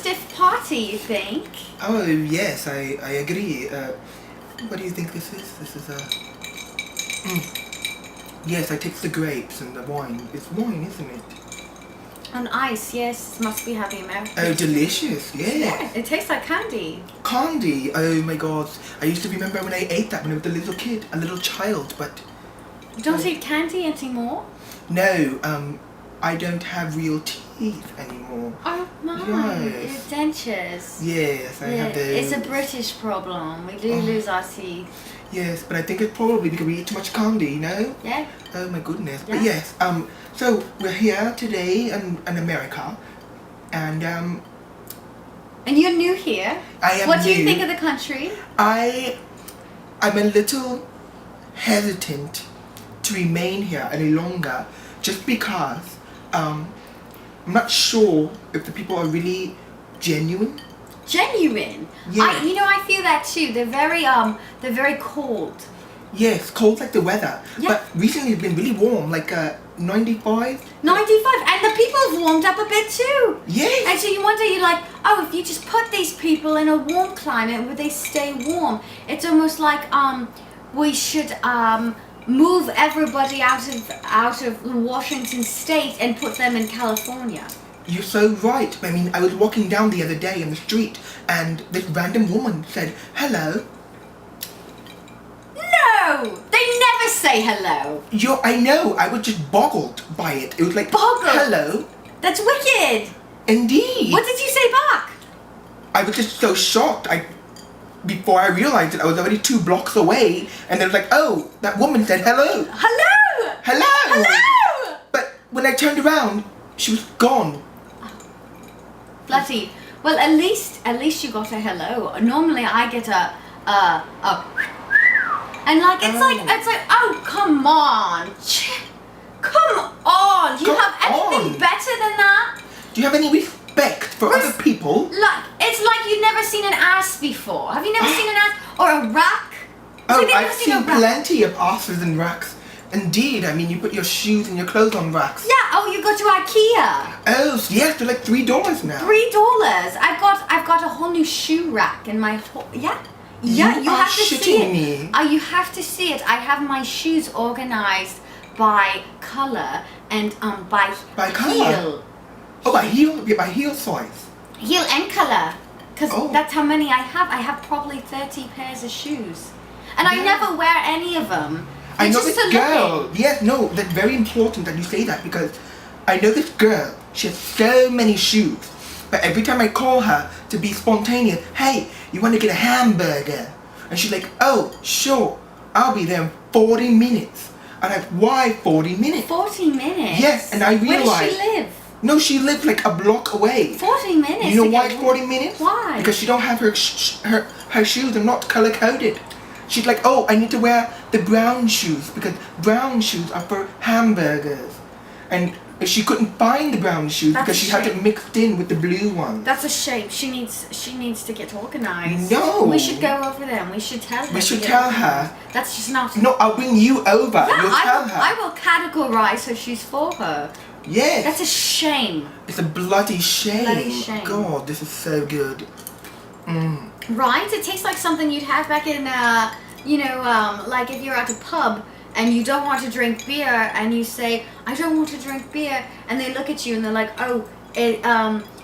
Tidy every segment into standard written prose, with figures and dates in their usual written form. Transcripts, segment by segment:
stiff party, you think? Oh yes, I agree. What do you think this is? This is Yes, I take the grapes and the wine. It's wine, isn't it? On ice, yes. Must be how the Americans. Oh, delicious! Yeah. Yeah, it tastes like candy. Candy. Oh my God! I used to remember when I ate that when I was a little kid, a little child. But You don't eat candy anymore? no, I don't have real teeth anymore. Oh my! Yes. Your dentures. Yes, I have those. It's a British problem. We do lose our teeth. Yes, but I think it's probably because we eat too much candy, you know? Yeah. Oh my goodness. Yeah. But yes, so we're here today in America, and And you're new here. I am What do you new. think of the country? I'm a little hesitant to remain here any longer, just because I'm not sure if the people are really genuine. Genuine. Yeah. I feel that too. They're very cold. Yes, cold like the weather, Yeah. but recently it's been really warm, like 95. 95, and the people have warmed up a bit too. Yes. And so you wonder, you're like, oh, if you just put these people in a warm climate, would they stay warm? It's almost like we should move everybody out of Washington State and put them in California. You're so right. I mean, I was walking down the other day in the street, and this random woman said, "Hello." No, they never say hello. I know. I was just boggled by it. It was like, Boggled? "Hello." That's wicked. Indeed. What did you say back? I was just so shocked. Before I realized it, I was already 2 blocks away, and they were like, "Oh, that woman said hello." Hello. Hello. Hello. But when I turned around, she was gone. Bloody. Well, at least you got a hello. Normally I get a and like it's like oh come on, come on. Do you have anything better than that? Do you have any respect for other people? Like it's like you've never seen an ass before. Have you never seen an ass or a rack? Oh, Have you never I've seen a seen rack? plenty of asses and racks. Indeed, I mean, you put your shoes and your clothes on racks. Yeah. Oh, you go to IKEA. Oh, so yes, they're like $3 now. $3. I've got a whole new shoe rack in my whole Yeah, You you are have to see shitting it. me. You have to see it. I have my shoes organized by color and by colour? heel. Oh, by heel size. Heel and color. Because Oh. that's how many I have. I have probably 30 pairs of shoes. And I Yeah. never wear any of them. I They're know just this for girl. looking. Yes, no, that's very important that you say that, because I know this girl. She has so many shoes. But every time I call her to be spontaneous, "Hey, you want to get a hamburger?" And she's like, "Oh, sure. I'll be there in 40 minutes." And I'm like, "Why 40 minutes?" 40 minutes? Yes, and I Where does realized. she live? No, she lives like a block away. 40 minutes? You know to why get it's 40 minutes? Why? Because she don't have her shoes are not color coded. She's like, "Oh, I need to wear the brown shoes because brown shoes are for hamburgers." And she couldn't find the brown shoes That's because a she had it shame. mixed in with the blue one. That's a shame. She needs to get organized. No. We should go over there and we should tell her. We to should get tell organized. her. That's just not. No, I'll bring you over. Yeah, You'll tell her. I will categorize her shoes for her. Yes. That's a shame. It's a bloody shame. Bloody shame. God, this is so good. Right? It tastes like something you'd have back in, like if you're at a pub and you don't want to drink beer and you say, "I don't want to drink beer," and they look at you and they're like, "Oh,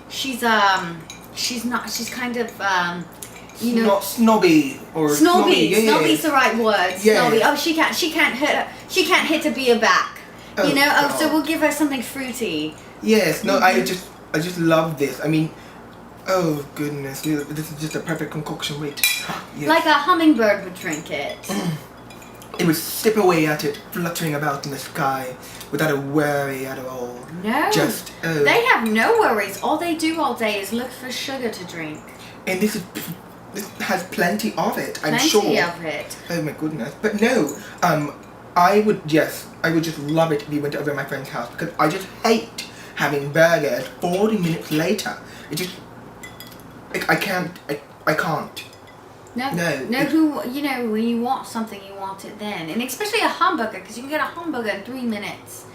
she's kind of, Not snobby or snobby. Yeah, yeah. Snobby's the right word. Yeah. Snobby. Oh, she can't hit a beer back. Oh, So God. we'll give her something fruity. Yes, no, I just love this. I mean, oh goodness, this is just a perfect concoction. Wait, yes. Like a hummingbird would drink it. It would sip away at it, fluttering about in the sky without a worry at all. No. Just They have no worries. All they do all day is look for sugar to drink. and this has plenty of it. I'm Plenty sure. of it. Oh my goodness, but no, I would just love it if we went over to my friend's house, because I just hate having burgers 40 minutes later. It just, I can't. No, No. when you want something, you want it then. And especially a hamburger, because you can get a hamburger in 3 minutes.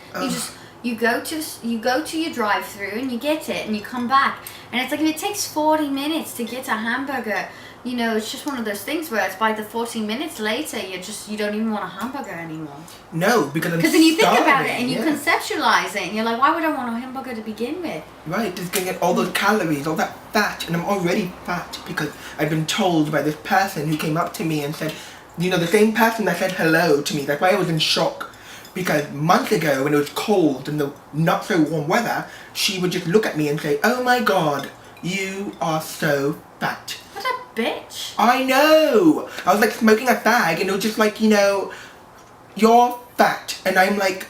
You go to your drive-through and you get it and you come back, and it's like if it takes 40 minutes to get a hamburger, you know, it's just one of those things where it's by the 40 minutes later you don't even want a hamburger anymore. No, because then you think about it and you conceptualize it and you're like, why would I want a hamburger to begin with? Right, just gonna get all those calories, all that fat, and I'm already fat because I've been told by this person who came up to me and said, you know, the same person that said hello to me. That's why I was in shock. Because months ago, when it was cold and the not so warm weather, she would just look at me and say, "Oh my God, you are so fat." What a bitch. I know. I was like smoking a fag, and it was just like, you know, you're fat, and I'm like,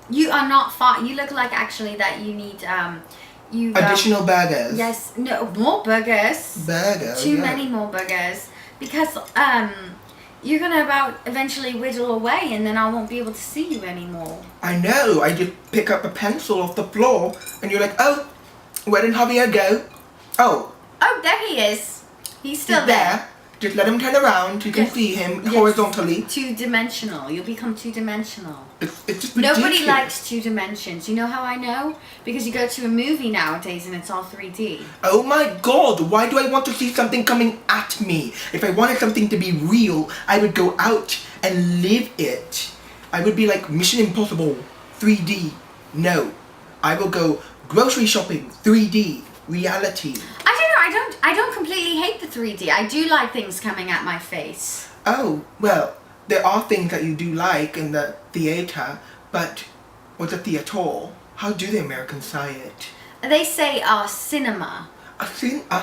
you are not fat. You look like actually that you need additional burgers. Yes, no more burgers. Burgers. Too many more burgers because you're gonna about eventually whittle away, and then I won't be able to see you anymore. I know. I just pick up a pencil off the floor, and you're like, "Oh, where did Javier go?" Oh, there he is. He's still there. Just let him turn around. You can see him horizontally. Two-dimensional. You'll become two-dimensional. It's just ridiculous. Nobody likes two dimensions. You know how I know? Because you go to a movie nowadays and it's all 3D. Oh my God, why do I want to see something coming at me? If I wanted something to be real, I would go out and live it. I would be like Mission Impossible, 3D. No, I will go grocery shopping, 3D, reality. I don't completely hate the 3D. I do like things coming at my face. Oh, well, there are things that you do like in the theater, but what's a theater? How do the Americans say it? They say cinema. A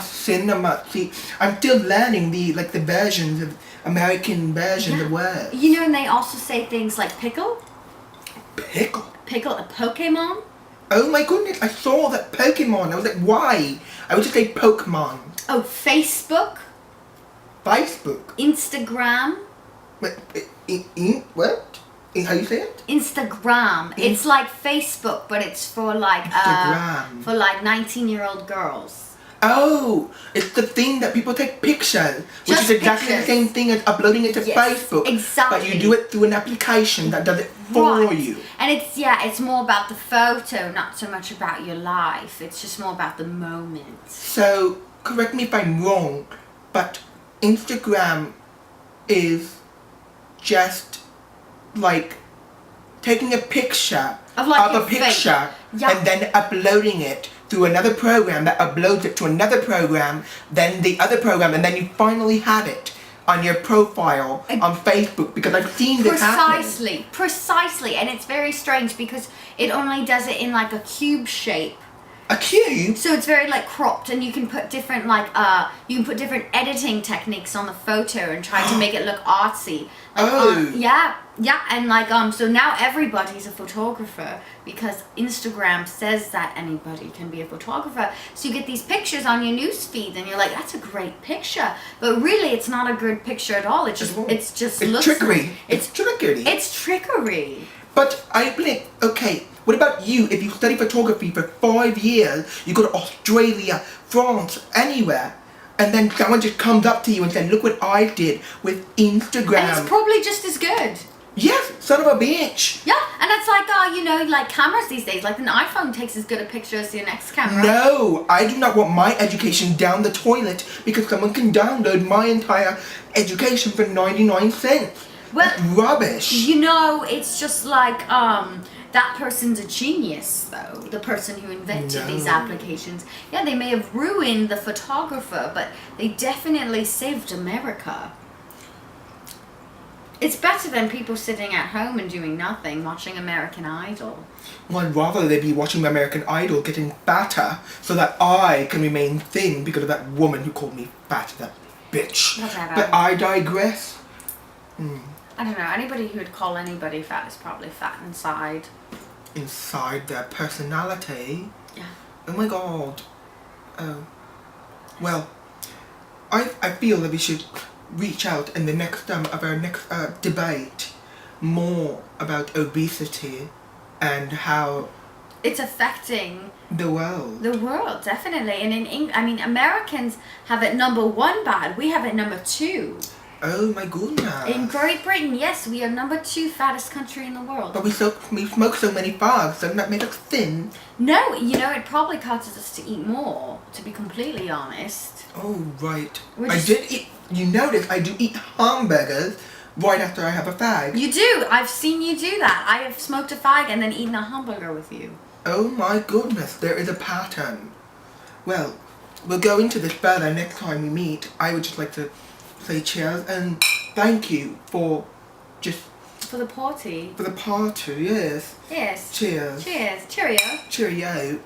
cinema. See, I'm still learning the versions of American versions of words. You know, and they also say things like pickle. Pickle? Pickle, a Pokemon. Oh my goodness, I saw that Pokemon. I was like, why? I would just say Pokemon. Oh, Facebook. Facebook. Instagram. What? How you say it? Instagram. It's like Facebook, but it's for like Instagram. For like 19-year-old girls. Oh, it's the thing that people take pictures, which is exactly the same thing as uploading it to Facebook. Exactly. But you do it through an application that does it for you. And it's more about the photo, not so much about your life. It's just more about the moment. So, correct me if I'm wrong, but Instagram is just like taking a picture of a picture and then uploading it through another program that uploads it to another program, then the other program, and then you finally have it on your profile on Facebook, because I've seen this happen. Precisely, and it's very strange because it only does it in like a cube shape. A cube? So it's very like cropped, and you can put different different editing techniques on the photo and try to make it look artsy. And so now everybody's a photographer because Instagram says that anybody can be a photographer. So you get these pictures on your newsfeed, and you're like, that's a great picture, but really it's not a good picture at all. It's trickery. It's trickery. But I think, okay, what about you? If you study photography for 5 years, you go to Australia, France, anywhere, and then someone just comes up to you and says, look what I did with Instagram. And it's probably just as good. Yes, son of a bitch. Yeah, and it's like, like cameras these days. Like an iPhone takes as good a picture as your next camera. No, I do not want my education down the toilet because someone can download my entire education for 99 cents. Well, that's rubbish. You know, it's just like, that person's a genius, though. The person who invented these applications. Yeah, they may have ruined the photographer, but they definitely saved America. It's better than people sitting at home and doing nothing, watching American Idol. Well, I'd rather they be watching American Idol getting fatter so that I can remain thin because of that woman who called me fat, that bitch. Whatever. But I digress. I don't know, anybody who would call anybody fat is probably fat inside. Inside their personality? Yeah. Oh my God. Oh. Well, I feel that we should reach out in the next of our next debate more about obesity and how it's affecting the world. The world, definitely. And in Americans have it number 1 bad. We have it number 2. Oh my goodness. In Great Britain, yes, we are number 2 fattest country in the world. But we smoke so many fags, doesn't that make us thin? No, you know, it probably causes us to eat more, to be completely honest. Oh, right. We're I did eat, you notice I do eat hamburgers right after I have a fag. You do. I've seen you do that. I have smoked a fag and then eaten a hamburger with you. Oh my goodness, there is a pattern. Well, we'll go into this further next time we meet. I would just like to say cheers and thank you for just... For the party. For the party, yes. Yes. Cheers. Cheers. Cheerio. Cheerio.